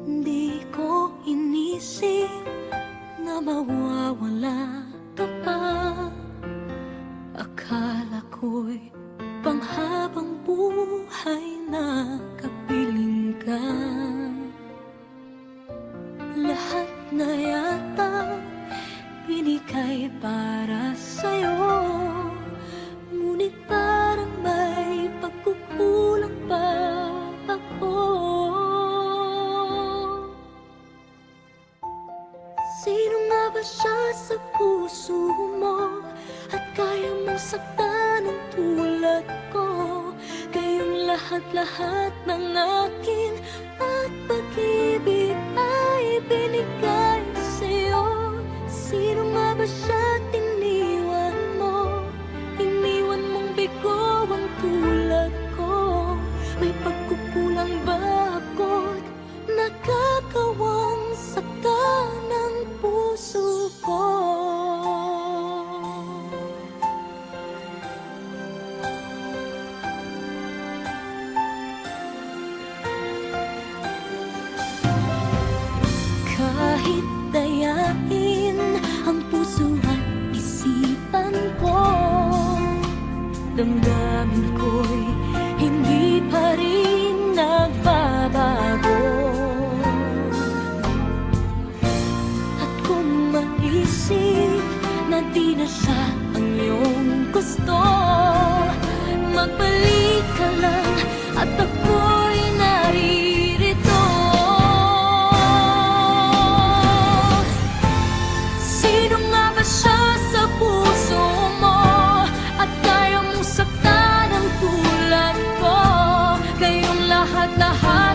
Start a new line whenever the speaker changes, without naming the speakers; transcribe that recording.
Di ko inisip na mawawala ka pa. Akala ko'y panghabang buhay na kapiling ka. Lahat na yata binigay para sa'yo, ngunit parang may pagkukulang pa ako. Sino nga ba siya sa puso mo at kaya mong saktan ng tulad ko? Kayong lahat-lahat ng akin at pag-ibig ay binigay sa'yo. Sino nga ba siya tiniwan mo? Iniwan mong bigo ang tulad ko. May pagkukulang ba ako't nakakawang saktan ng puso ko? Kahit dayain ang puso at isipan ko, damdamin ko'y hindi pa rin nagbabago. At kung maisip na di na siya ang iyong gusto, magbalik ka lang at ako'y naririto. Sino nga ba siya sa puso mo at kaya mong saktan ang tulad ko? Kayong lahat-lahat